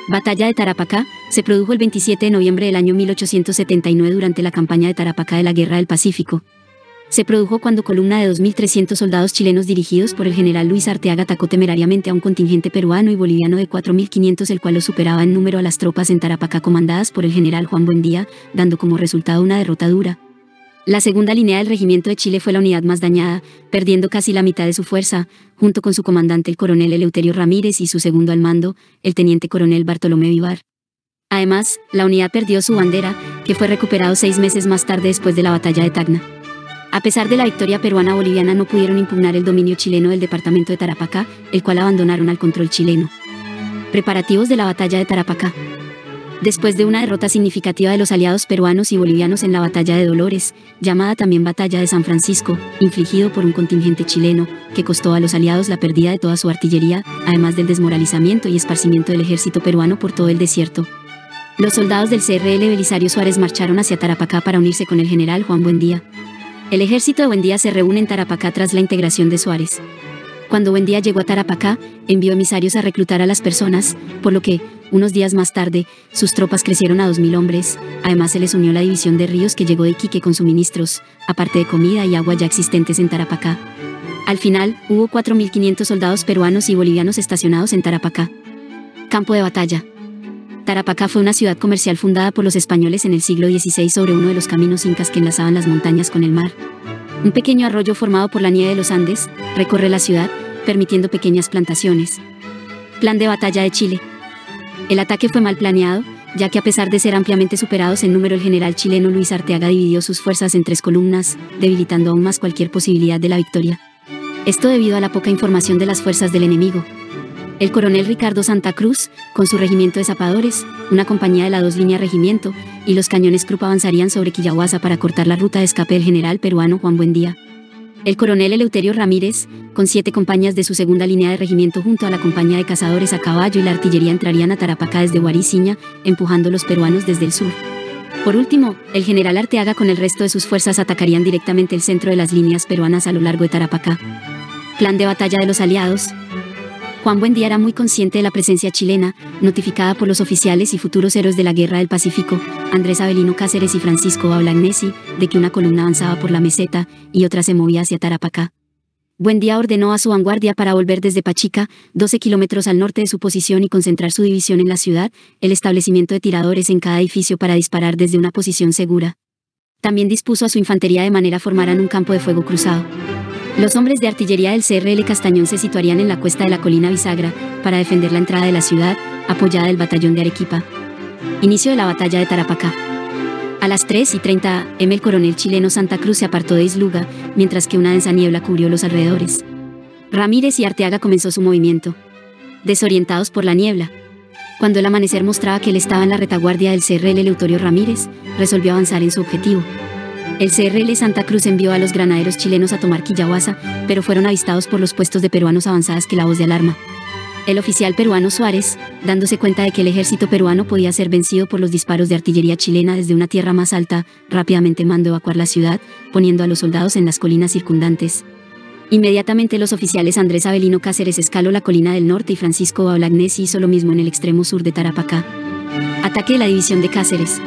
Batalla de Tarapacá se produjo el 27 de noviembre del año 1879 durante la campaña de Tarapacá de la Guerra del Pacífico. Se produjo cuando columna de 2.300 soldados chilenos dirigidos por el general Luis Arteaga atacó temerariamente a un contingente peruano y boliviano de 4.500, el cual lo superaba en número a las tropas en Tarapacá comandadas por el general Juan Buendía, dando como resultado una derrota dura. La segunda línea del Regimiento de Chile fue la unidad más dañada, perdiendo casi la mitad de su fuerza, junto con su comandante el coronel Eleuterio Ramírez y su segundo al mando, el teniente coronel Bartolomé Vivar. Además, la unidad perdió su bandera, que fue recuperado 6 meses más tarde después de la batalla de Tacna. A pesar de la victoria peruana-boliviana, no pudieron impugnar el dominio chileno del departamento de Tarapacá, el cual abandonaron al control chileno. Preparativos de la batalla de Tarapacá. Después de una derrota significativa de los aliados peruanos y bolivianos en la batalla de Dolores, llamada también batalla de San Francisco, infligido por un contingente chileno, que costó a los aliados la pérdida de toda su artillería, además del desmoralizamiento y esparcimiento del ejército peruano por todo el desierto. Los soldados del CRL Belisario Suárez marcharon hacia Tarapacá para unirse con el general Juan Buendía. El ejército de Buendía se reúne en Tarapacá tras la integración de Suárez. Cuando Buendía llegó a Tarapacá, envió emisarios a reclutar a las personas, por lo que, unos días más tarde, sus tropas crecieron a 2.000 hombres. Además se les unió la división de Ríos que llegó de Iquique con suministros, aparte de comida y agua ya existentes en Tarapacá. Al final, hubo 4.500 soldados peruanos y bolivianos estacionados en Tarapacá. Campo de batalla. Tarapacá fue una ciudad comercial fundada por los españoles en el siglo XVI sobre uno de los caminos incas que enlazaban las montañas con el mar. Un pequeño arroyo formado por la nieve de los Andes recorre la ciudad, permitiendo pequeñas plantaciones. Plan de batalla de Chile. El ataque fue mal planeado, ya que a pesar de ser ampliamente superados en número, el general chileno Luis Arteaga dividió sus fuerzas en 3 columnas, debilitando aún más cualquier posibilidad de la victoria. Esto debido a la poca información de las fuerzas del enemigo. El coronel Ricardo Santa Cruz, con su regimiento de zapadores, una compañía de la 2 línea regimiento, y los cañones Krupp avanzarían sobre Quillahuasa para cortar la ruta de escape del general peruano Juan Buendía. El coronel Eleuterio Ramírez, con 7 compañías de su segunda línea de regimiento junto a la compañía de cazadores a caballo y la artillería entrarían a Tarapacá desde Guariciña, empujando a los peruanos desde el sur. Por último, el general Arteaga con el resto de sus fuerzas atacarían directamente el centro de las líneas peruanas a lo largo de Tarapacá. Plan de batalla de los aliados. Juan Buendía era muy consciente de la presencia chilena, notificada por los oficiales y futuros héroes de la Guerra del Pacífico, Andrés Avelino Cáceres y Francisco Bolagnesi, de que una columna avanzaba por la meseta y otra se movía hacia Tarapacá. Buendía ordenó a su vanguardia para volver desde Pachica, 12 kilómetros al norte de su posición, y concentrar su división en la ciudad, el establecimiento de tiradores en cada edificio para disparar desde una posición segura. También dispuso a su infantería de manera formaran un campo de fuego cruzado. Los hombres de artillería del CRL Castañón se situarían en la cuesta de la colina Bisagra, para defender la entrada de la ciudad, apoyada del batallón de Arequipa. Inicio de la batalla de Tarapacá. A las 3:30 am el coronel chileno Santa Cruz se apartó de Isluga, mientras que una densa niebla cubrió los alrededores. Ramírez y Arteaga comenzó su movimiento. Desorientados por la niebla. Cuando el amanecer mostraba que él estaba en la retaguardia del CRL Eleuterio Ramírez, resolvió avanzar en su objetivo. El CRL Santa Cruz envió a los granaderos chilenos a tomar Quillahuasa, pero fueron avistados por los puestos de peruanos avanzadas que la voz de alarma. El oficial peruano Suárez, dándose cuenta de que el ejército peruano podía ser vencido por los disparos de artillería chilena desde una tierra más alta, rápidamente mandó evacuar la ciudad, poniendo a los soldados en las colinas circundantes. Inmediatamente los oficiales Andrés Avelino Cáceres escaló la colina del norte y Francisco Bolagnesi hizo lo mismo en el extremo sur de Tarapacá. Ataque de la división de Cáceres.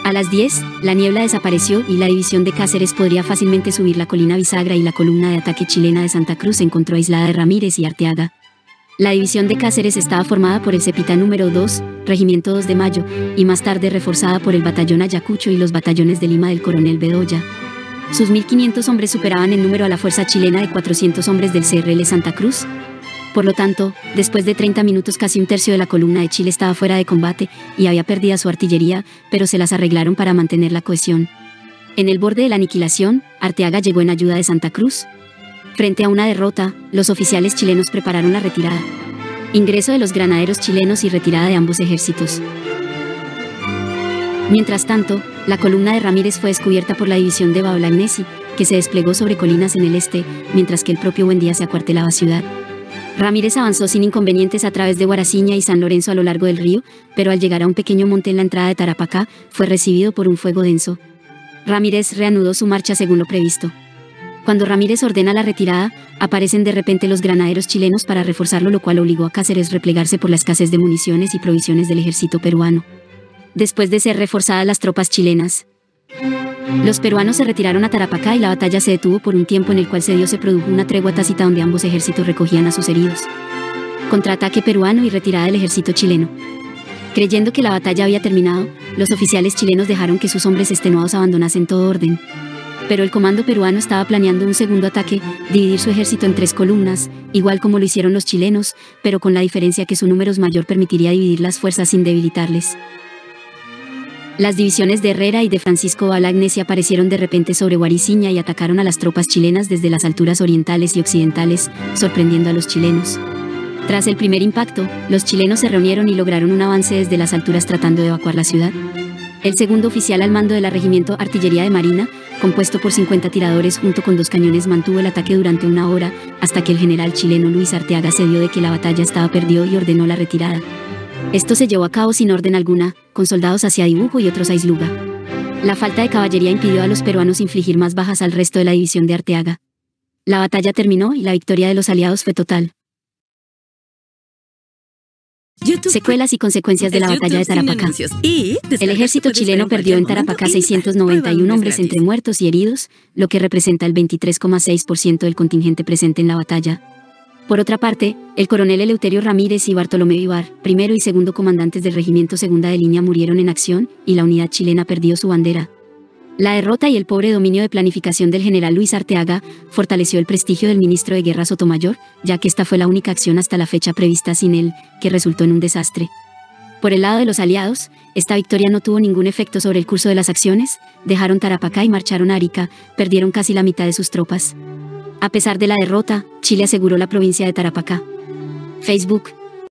A las 10, la niebla desapareció y la división de Cáceres podría fácilmente subir la colina Bisagra, y la columna de ataque chilena de Santa Cruz se encontró aislada de Ramírez y Arteaga. La división de Cáceres estaba formada por el Cepita número 2, Regimiento 2 de Mayo, y más tarde reforzada por el batallón Ayacucho y los batallones de Lima del coronel Bedoya. Sus 1.500 hombres superaban en número a la fuerza chilena de 400 hombres del CRL Santa Cruz. Por lo tanto, después de 30 minutos casi un tercio de la columna de Chile estaba fuera de combate y había perdido su artillería, pero se las arreglaron para mantener la cohesión. En el borde de la aniquilación, Arteaga llegó en ayuda de Santa Cruz. Frente a una derrota, los oficiales chilenos prepararon la retirada. Ingreso de los granaderos chilenos y retirada de ambos ejércitos. Mientras tanto, la columna de Ramírez fue descubierta por la división de Bolagnesi, que se desplegó sobre colinas en el este, mientras que el propio Buendía se acuartelaba ciudad. Ramírez avanzó sin inconvenientes a través de Guaraciña y San Lorenzo a lo largo del río, pero al llegar a un pequeño monte en la entrada de Tarapacá, fue recibido por un fuego denso. Ramírez reanudó su marcha según lo previsto. Cuando Ramírez ordena la retirada, aparecen de repente los granaderos chilenos para reforzarlo, lo cual obligó a Cáceres a replegarse por la escasez de municiones y provisiones del ejército peruano. Después de ser reforzadas las tropas chilenas, los peruanos se retiraron a Tarapacá y la batalla se detuvo por un tiempo, en el cual se produjo una tregua tácita donde ambos ejércitos recogían a sus heridos. Contraataque peruano y retirada del ejército chileno. Creyendo que la batalla había terminado, los oficiales chilenos dejaron que sus hombres extenuados abandonasen todo orden. Pero el comando peruano estaba planeando un segundo ataque, dividir su ejército en 3 columnas, igual como lo hicieron los chilenos, pero con la diferencia que su número mayor permitiría dividir las fuerzas sin debilitarles. Las divisiones de Herrera y de Francisco Balagnesi aparecieron de repente sobre Guariciña y atacaron a las tropas chilenas desde las alturas orientales y occidentales, sorprendiendo a los chilenos. Tras el primer impacto, los chilenos se reunieron y lograron un avance desde las alturas tratando de evacuar la ciudad. El segundo oficial al mando del Regimiento Artillería de Marina, compuesto por 50 tiradores junto con 2 cañones, mantuvo el ataque durante 1 hora, hasta que el general chileno Luis Arteaga se dio de que la batalla estaba perdida y ordenó la retirada. Esto se llevó a cabo sin orden alguna, con soldados hacia Dibujo y otros a Isluga. La falta de caballería impidió a los peruanos infligir más bajas al resto de la división de Arteaga. La batalla terminó y la victoria de los aliados fue total. Secuelas y consecuencias de la batalla de Tarapacá. El ejército chileno perdió en Tarapacá 691 hombres entre muertos y heridos, lo que representa el 23,6% del contingente presente en la batalla. Por otra parte, el coronel Eleuterio Ramírez y Bartolomé Vivar, primero y segundo comandantes del regimiento segunda de línea, murieron en acción, y la unidad chilena perdió su bandera. La derrota y el pobre dominio de planificación del general Luis Arteaga fortaleció el prestigio del ministro de Guerra Sotomayor, ya que esta fue la única acción hasta la fecha prevista sin él, que resultó en un desastre. Por el lado de los aliados, esta victoria no tuvo ningún efecto sobre el curso de las acciones, dejaron Tarapacá y marcharon a Arica, perdieron casi la mitad de sus tropas. A pesar de la derrota, Chile aseguró la provincia de Tarapacá. Facebook.